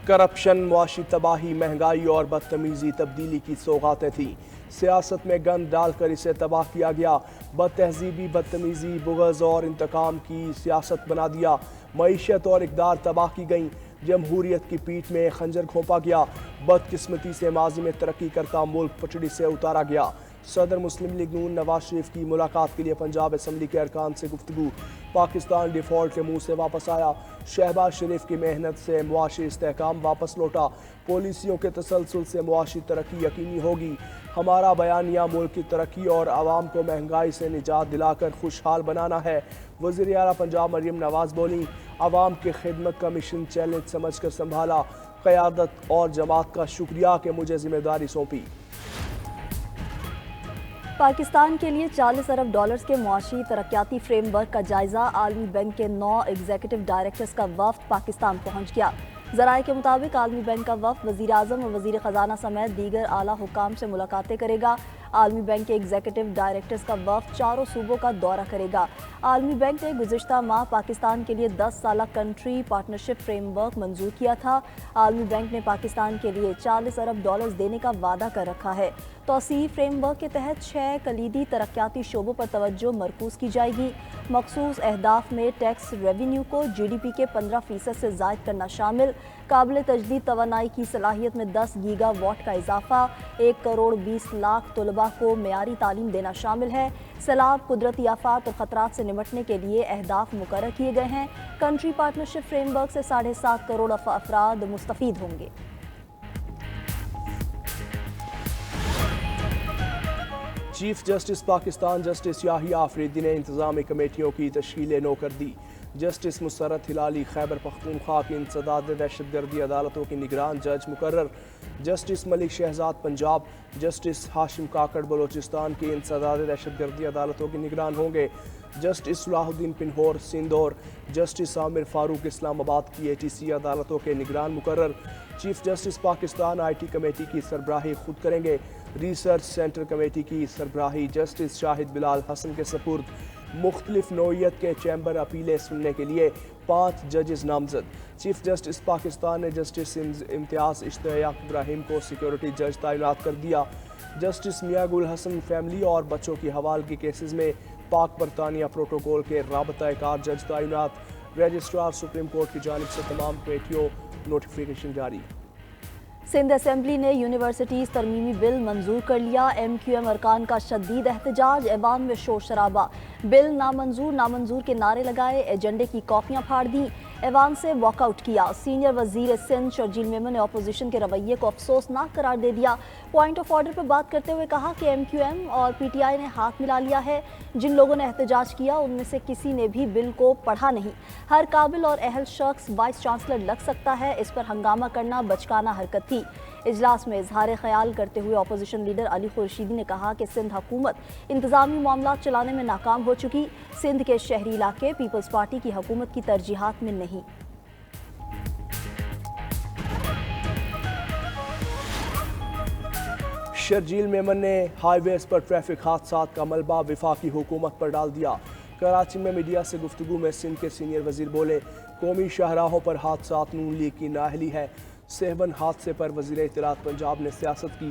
Corruption, معاشی تباہی، مہنگائی اور بدتمیزی تبدیلی کی سوغاتیں تھیں۔ سیاست میں گند ڈال کر اسے تباہ کیا گیا۔ بد تہذیبی، بدتمیزی، بغض اور انتقام کی سیاست بنا دیا۔ معیشت اور اقدار تباہ کی گئیں۔ جمہوریت کی پیٹھ میں خنجر گھونپا گیا۔ بدقسمتی سے ماضی میں ترقی کرتا ملک پٹڑی سے اتارا گیا۔ صدر مسلم لیگ نون نواز شریف کی ملاقات کے لیے پنجاب اسمبلی کے ارکان سے گفتگو۔ پاکستان ڈیفالٹ کے منہ سے واپس آیا۔ شہباز شریف کی محنت سے معاشی استحکام واپس لوٹا۔ پالیسیوں کے تسلسل سے معاشی ترقی یقینی ہوگی۔ ہمارا بیانیہ ملک کی ترقی اور عوام کو مہنگائی سے نجات دلا کر خوشحال بنانا ہے۔ وزیر اعلیٰ پنجاب مریم نواز بولیں، عوام کی خدمت کا مشن چیلنج سمجھ کر سنبھالا۔ قیادت اور جماعت کا شکریہ کہ مجھے ذمہ داری سونپی۔ پاکستان کے لیے 40 ارب ڈالرز کے معاشی ترقیاتی فریم ورک کا جائزہ۔ عالمی بینک کے 9 ایگزیکٹو ڈائریکٹرز کا وفد پاکستان پہنچ گیا۔ ذرائع کے مطابق عالمی بینک کا وفد وزیر اعظم اور وزیر خزانہ سمیت دیگر اعلیٰ حکام سے ملاقاتیں کرے گا۔ عالمی بینک کے ایگزیکٹو ڈائریکٹرز کا وفد 4 صوبوں کا دورہ کرے گا۔ عالمی بینک نے گزشتہ ماہ پاکستان کے لیے 10 سالہ کنٹری پارٹنرشپ فریم ورک منظور کیا تھا۔ عالمی بینک نے پاکستان کے لیے 40 ارب ڈالرز دینے کا وعدہ کر رکھا ہے۔ توسیعی فریم ورک کے تحت 6 کلیدی ترقیاتی شعبوں پر توجہ مرکوز کی جائے گی۔ مخصوص اہداف میں ٹیکس ریونیو کو GDP کے 15% سے زائد کرنا شامل، قابل تجدید توانائی کی صلاحیت میں 10 گیگا واٹ کا اضافہ، 1 کروڑ 20 لاکھ طلباء کو معیاری تعلیم دینا شامل ہے۔ سیلاب، قدرتی آفات اور خطرات سے نمٹنے کے لیے اہداف مقرر کیے گئے ہیں۔ کنٹری پارٹنرشپ فریم ورک سے 7.5 کروڑ افراد مستفید ہوں گے۔ Chief justice Pakistan justice Yahya Afridi نے انتظامی کمیٹیوں کی تشکیل نو کر دی۔ جسٹس مسرت ہلالی خیبر پختونخوا کی انسداد دہشت گردی عدالتوں کی نگران جج مقرر۔ جسٹس ملک شہزاد پنجاب، جسٹس ہاشم کاکڑ بلوچستان کی انسداد دہشت گردی عدالتوں کی نگران ہوں گے۔ جسٹس صلاح الدین پنہور سندھ اور جسٹس عامر فاروق اسلام آباد کی ATC عدالتوں کے نگران مقرر۔ Chief justice Pakistan IT committee کی سربراہی خود کریں گے۔ ریسرچ سینٹر کمیٹی کی سربراہی جسٹس شاہد بلال حسن کے سپرد۔ مختلف نوعیت کے چیمبر اپیلیں سننے کے لیے 5 ججز نامزد۔ چیف جسٹس پاکستان نے جسٹس امتیاز اشتیاق ابراہیم کو سیکورٹی جج تعینات کر دیا۔ جسٹس میاں گل حسن فیملی اور بچوں کی حوالگی کیسز میں پاک برطانیہ پروٹوکول کے رابطہ کار جج تعینات۔ رجسٹرار سپریم کورٹ کی جانب سے تمام کمیٹیوں نوٹیفیکیشن جاری۔ سندھ اسمبلی نے یونیورسٹیز ترمیمی بل منظور کر لیا۔ MQM ارکان کا شدید احتجاج، ایوان میں شور شرابہ۔ بل نامنظور کے نعرے لگائے، ایجنڈے کی کاپیاں پھاڑ دیں، ایوان سے واک آؤٹ کیا۔ سینئر وزیر سندھ شرجیل میمن نے اپوزیشن کے رویے کو افسوسناک قرار دے دیا۔ پوائنٹ آف آرڈر پر بات کرتے ہوئے کہا کہ MQM اور PTI نے ہاتھ ملا لیا ہے۔ جن لوگوں نے احتجاج کیا ان میں سے کسی نے بھی بل کو پڑھا نہیں۔ ہر قابل اور اہل شخص وائس چانسلر لگ سکتا ہے، اس پر ہنگامہ کرنا بچکانہ حرکت تھی۔ اجلاس میں اظہار خیال کرتے ہوئے اپوزیشن لیڈر علی خورشیدی نے کہا کہ سندھ حکومت انتظامی معاملات چلانے میں ناکام ہو چکی۔ سندھ کے شہری علاقے پیپلز پارٹی کی حکومت کی ترجیحات میں نہیں۔ شرجیل میمن نے ہائی ویز پر ٹریفک حادثات کا ملبہ وفاقی حکومت پر ڈال دیا۔ کراچی میں میڈیا سے گفتگو میں سندھ کے سینئر وزیر بولے، قومی شاہراہوں پر حادثات نون لیگ کی نااہلی ہے۔ سہون حادثے پر وزیر اطلاعات پنجاب نے سیاست کی۔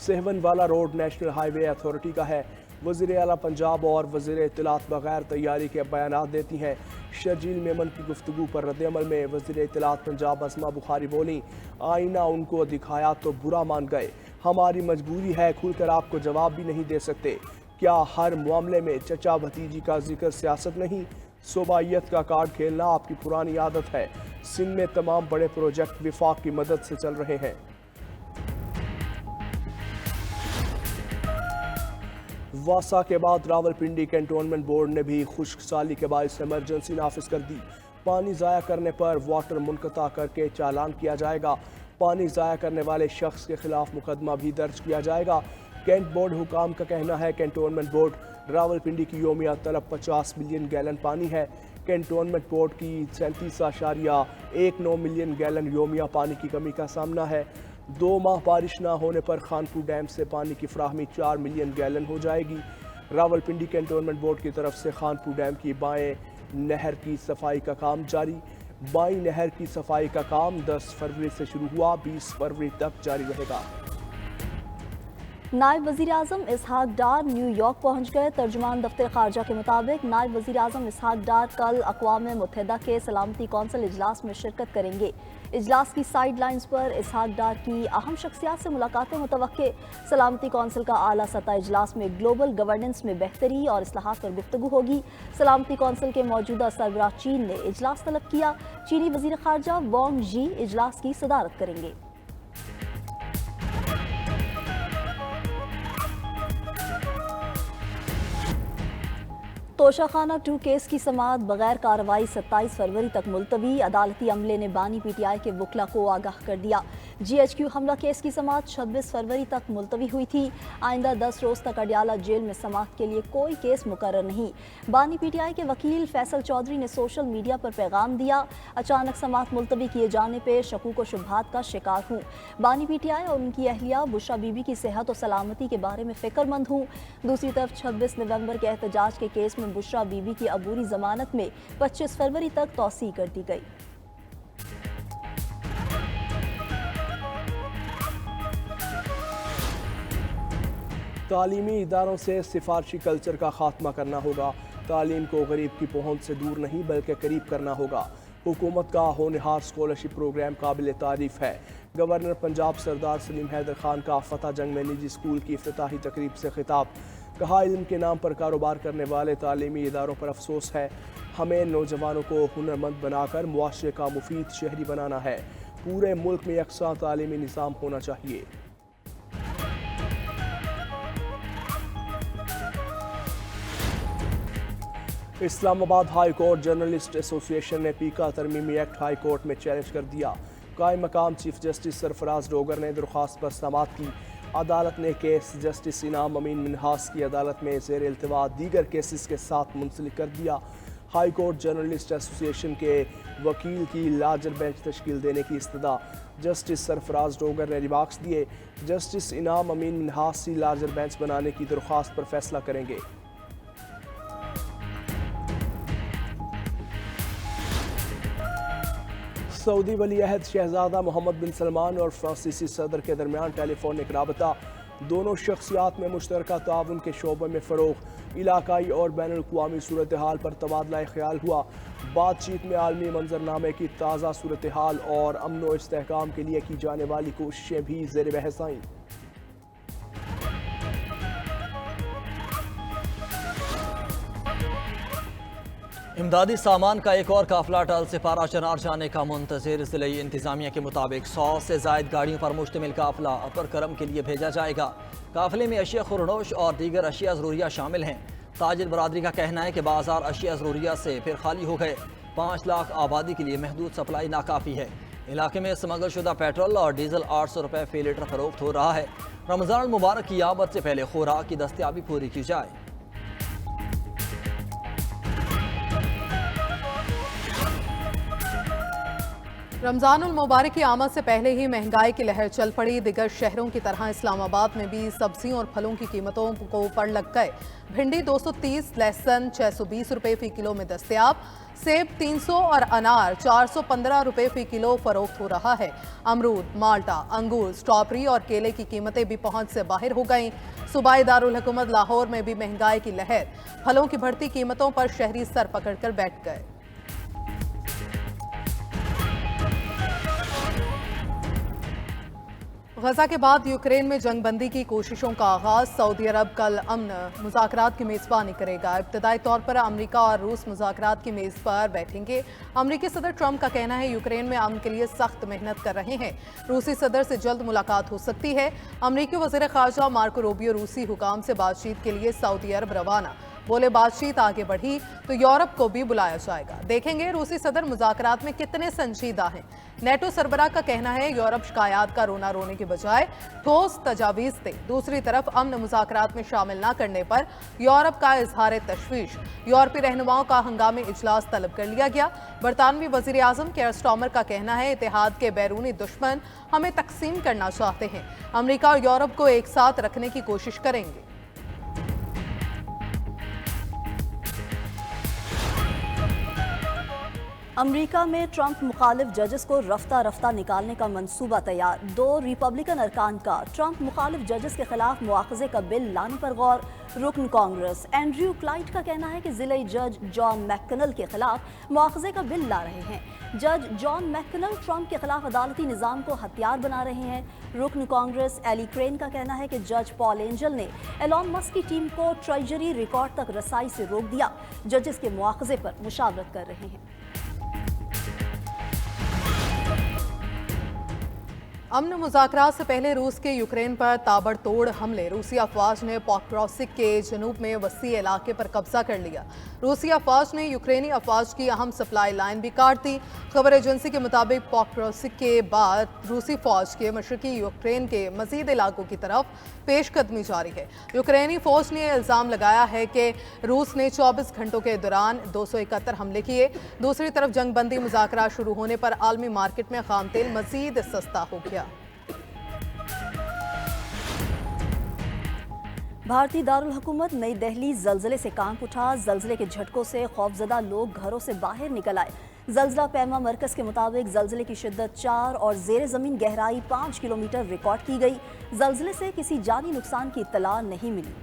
سہون والا روڈ نیشنل ہائی وے اتھارٹی کا ہے۔ وزیر اعلیٰ پنجاب اور وزیر اطلاعات بغیر تیاری کے بیانات دیتی ہیں۔ شرجیل میمن کی گفتگو پر رد عمل میں وزیر اطلاعات پنجاب اسما بخاری بولیں، آئینہ ان کو دکھایا تو برا مان گئے، ہماری مجبوری ہے، کھل کر آپ کو جواب بھی نہیں دے سکتے۔ کیا ہر معاملے میں چچا بھتیجی کا ذکر سیاست نہیں؟ صوبائیت کا کارڈ کھیلنا آپ کی پرانی عادت ہے۔ سندھ میں تمام بڑے پروجیکٹ وفاق کی مدد سے چل رہے ہیں۔ واسا کے بعد راولپنڈی کینٹونمنٹ بورڈ نے بھی خشک سالی کے باعث ایمرجنسی نافذ کر دی۔ پانی ضائع کرنے پر واٹر منقطع کر کے چالان کیا جائے گا۔ پانی ضائع کرنے والے شخص کے خلاف مقدمہ بھی درج کیا جائے گا۔ کینٹ بورڈ حکام کا کہنا ہے کینٹونمنٹ بورڈ راولپنڈی کی یومیہ طلب 50 ملین گیلن پانی ہے۔ کینٹونمنٹ بورڈ کی 37.19 ملین گیلن یومیہ پانی کی کمی کا سامنا ہے۔ 2 ماہ بارش نہ ہونے پر خانپور ڈیم سے پانی کی فراہمی 4 ملین گیلن ہو جائے گی۔ راولپنڈی کینٹونمنٹ بورڈ کی طرف سے خانپور ڈیم کی بائیں نہر کی صفائی کا کام جاری۔ बाई नहर की सफाई का काम 10 फरवरी से शुरू हुआ, 20 फरवरी तक जारी रहेगा। नायब वज़ीर आज़म इसहाक डार न्यूयॉर्क पहुंच गए। तर्जुमान दफ्तर खारजा के मुताबिक नायब वज़ीर आज़म इसहाक डार कल अक़वाम मुत्तहिदा के सलामती कौंसिल इजलास में शिरकत करेंगे। इजलास की साइड लाइन्स पर इसहाक डार की अहम शख्सियात से मुलाकातें मुतवक्के। सलामती कौंसिल का आला सतह इजलास में ग्लोबल गवर्नेंस में बेहतरी और इस्लाहात पर गुफ्तगू होगी। सलामती कौंसिल के मौजूदा सरबराह चीन ने इजलास तलब किया। चीनी वज़ीर खारजा वांग यी इजलास की सदारत करेंगे। तोशाखाना 2 केस की समाअत बगैर कार्रवाई 27 फरवरी तक मुलतवी। अदालती अमले ने बानी पीटीआई के वकला को आगाह कर दिया। GHQ हमला केस की समाअत 26 फरवरी तक मुलतवी हुई थी। आइंदा 10 रोज तक अडियाला जेल में समाअत के लिए कोई केस मुकर्रर नहीं। बानी पीटीआई के वकील फैसल चौधरी ने सोशल मीडिया पर पैगाम दिया, अचानक समाअत मुलतवी किए जाने पर शकूक व शुबहात का शिकार हूँ। बानी पीटीआई और उनकी अहलिया बुशरा बीबी की सेहत और सलामती के बारे में फिक्रमंद हूँ। दूसरी तरफ 26 नवंबर के एहतजाज के केस में बुशरा बीबी की अबूरी जमानत में 25 फरवरी तक तौसी कर दी गई। तालीमी इदारों से सिफारशी कल्चर का खात्मा करना होगा। तालीम को गरीब की पहुंच से दूर नहीं बल्कि करीब करना होगा। हुकूमत का होनहार स्कॉलरशिप प्रोग्राम काबिल तारीफ है। गवर्नर पंजाब सरदार सलीम हैदर खान का फतह जंग में निजी स्कूल की इफ्तिताही तकरीब से खिताब। कहा, इल्म के नाम पर कारोबार करने वाले तालीमी इदारों पर अफसोस है। हमें नौजवानों को हुनरमंद बनाकर मुआशरे का मुफीद शहरी बनाना है। पूरे मुल्क में यकसा तालीमी निज़ाम होना चाहिए। Islamabad high court journalist association ने पीका तरमीमी एक्ट हाई कोर्ट में चैलेंज कर दिया। कायम मकाम चीफ जस्टिस सरफराज डोगर ने दरख्वास्त पर समाअत की। अदालत ने केस जस्टिस इनाम अमीन मिन्हास की अदालत में ज़ेर इल्तिवा दीगर केसेस के साथ मुंसलिक कर दिया। हाई कोर्ट जर्नलिस्ट एसोसिएशन के वकील की लार्जर बेंच तश्कील देने की इस्तदा। जस्टिस सरफराज डोगर ने रिमार्क्स दिए, जस्टिस इनाम अमीन मिन्हास की लार्जर बेंच बनाने की दरख्वास्त पर फैसला करेंगे। सऊदी वली अहद शहजादा मोहम्मद बिन सलमान और फ्रांसीसी सदर के दरमियान टेलीफोनिक राबता। दोनों शख्सियात में मुश्तरका ताउन के शोबे में फ़रोग़, इलाकाई और बैनुल अक़वामी सूरत हाल पर तबादला ख्याल हुआ। बातचीत में आलमी मंजरनामे की ताज़ा सूरत हाल और अमन व इस्तेहकाम के लिए की जाने वाली कोशिशें भी ज़ेर बहस आईं। इमदादी सामान का एक और काफिला टल सिपारा चनार जाने का मुंतज़िर। ज़िले इंतज़ामिया के मुताबिक 100 से ज़ायद गाड़ियों पर मुश्तमिल काफिला अपर करम के लिए भेजा जाएगा। काफिले में अशिया खुरनोश और दीगर अशिया ज़रूरिया शामिल हैं। ताजिर बरादरी का कहना है कि बाजार अशिया ज़रूरिया से फिर खाली हो गए। 5 लाख आबादी के लिए महदूद सप्लाई नाकाफ़ी है। इलाके में स्मगल शुदा पेट्रोल और डीजल 800 रुपये फ़ी लीटर फरोख्त हो रहा है। रमज़ान मुबारक की आमद से पहले खुराक की दस्तियाबी पूरी की जाए। रमज़ानुल मुबारक की आमद से पहले ही महंगाई की लहर चल पड़ी। दिगर शहरों की तरह इस्लामाबाद में भी सब्जियों और फलों की कीमतों को पड़ लग गए। भिंडी 230, लहसुन 620 रुपये फ़ी किलो में दस्तयाब, सेब 300 और अनार 415 रुपये फ़ी किलो फरोख्त हो रहा है। अमरूद, माल्टा, अंगूर, स्ट्रॉबेरी और केले की कीमतें भी पहुंच से बाहर हो गईं। सूबाई दारुल हुकूमत लाहौर में भी महंगाई की लहर। फलों की बढ़ती कीमतों पर शहरी सर पकड़कर बैठ गए। गजा के बाद यूक्रेन में जंगबंदी की कोशिशों का आगाज। सऊदी अरब कल अमन मुज़ाकरात की मेज़बानी करेगा। इब्तदाई तौर पर अमेरिका और रूस मुज़ाकरात की मेज़ पर बैठेंगे। अमेरिकी सदर ट्रंप का कहना है यूक्रेन में अमन के लिए सख्त मेहनत कर रहे हैं। रूसी सदर से जल्द मुलाकात हो सकती है। अमेरिकी वज़ीर ख़ारजा मार्को रूबियो रूसी हुकाम से बातचीत के लिए सऊदी अरब रवाना। बोले, बातचीत आगे बढ़ी तो यूरोप को भी बुलाया जाएगा। देखेंगे रूसी सदर मुज़ाकरात में कितने संजीदा हैं। नेटो सरबराह का कहना है यूरोप शिकायत का रोना रोने के बजाय ठोस तजावीज़ दे। दूसरी तरफ अमन मुज़ाकरात में शामिल न करने पर यूरोप का इजहार तशवीश। यूरोपीय रहनुमाओं का हंगामी इजलास तलब कर लिया गया। बरतानवी वज़ीर आज़म केयर स्टार्मर का कहना है इत्तेहाद के बैरूनी दुश्मन हमें तकसीम करना चाहते हैं। अमेरिका और यूरोप को एक साथ रखने की कोशिश करेंगे। अमेरिका में ट्रंप मुखालिफ जजेस को रफ्ता रफ्ता निकालने का मंसूबा तैयार। 2 रिपब्लिकन अरकान का ट्रंप मुखालिफ जजेस के खिलाफ मुआखजे का बिल लाने पर गौर। रुकन कांग्रेस एंड्रयू क्लाइट का कहना है कि जिले जज जॉन मैककनल के खिलाफ मुआखजे का बिल ला रहे हैं। जज जॉन मैककनल ट्रंप के खिलाफ अदालती निज़ाम को हथियार बना रहे हैं। रुकन कांग्रेस एली क्रेन का कहना है कि जज पॉल एंजल ने एलॉन मस्क की टीम को ट्रेजरी रिकॉर्ड तक रसाई से रोक दिया। जजेस के मुआखजे पर मुशावरत कर रहे हैं। अमन मुज़ाकरात से पहले रूस के यूक्रेन पर ताबड़तोड़ हमले। रूसी अफवाज ने पॉक्रोसिक के जनूब में वसी इलाके पर कब्जा कर लिया। रूसी अफवाज ने यूक्रेनी अफवाज की अहम सप्लाई लाइन भी काट दी। खबर एजेंसी के मुताबिक पॉक्रोसिक के बाद रूसी फौज के मशरकी यूक्रेन के मजीद इलाकों की तरफ पेशकदमी जारी है। यूक्रेनी फौज ने इल्ज़ाम लगाया है कि रूस ने 24 घंटों के दौरान 271 हमले किए। दूसरी तरफ जंगबंदी मुज़ाकरात शुरू होने पर आलमी मार्केट में खाम तेल मजीद सस्ता हो गया। भारतीय दारुल हुकूमत नई दिल्ली जल्जले से कांप उठा। जल्जले के झटकों से खौफजदा लोग घरों से बाहर निकल आए। जल्जला पैमा मरकज के मुताबिक जल्जले की शिद्दत 4 और जेर ज़मीन गहराई 5 किलोमीटर रिकॉर्ड की गई। जल्जले से किसी जानी नुकसान की इत्तला नहीं मिली।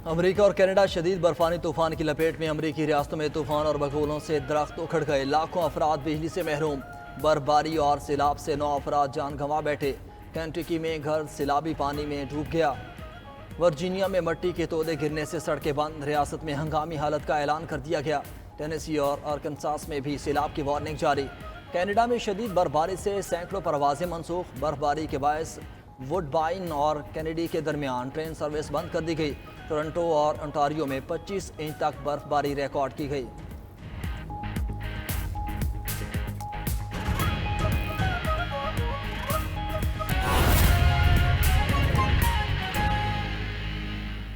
अमेरिका और कनाडा शदीद बर्फानी तूफान की लपेट में। अमेरिकी रियासतों में तूफान और बगोलों से दरख्त उखड़ गए। लाखों अफराद बिजली से महरूम। बर्फबारी और सैलाब से 9 अफराद जान गंवा बैठे। केंटकी में घर सैलाबी पानी में डूब गया। वर्जीनिया में मिट्टी के तोदे गिरने से सड़कें बंद। रियासत में हंगामी हालत का ऐलान कर दिया गया। टेनेसी और आर्कनसास में भी सैलाब की वार्निंग जारी। कनाडा में शदीद बर्फबारी से सैकड़ों परवाजें मनसूख। बर्फबारी के बायस वुडबाइन और कैनेडी के दरमियान ट्रेन सर्विस बंद कर दी गई। टोरंटो और ओंटारियो में 25 इंच तक बर्फबारी रिकॉर्ड की गई।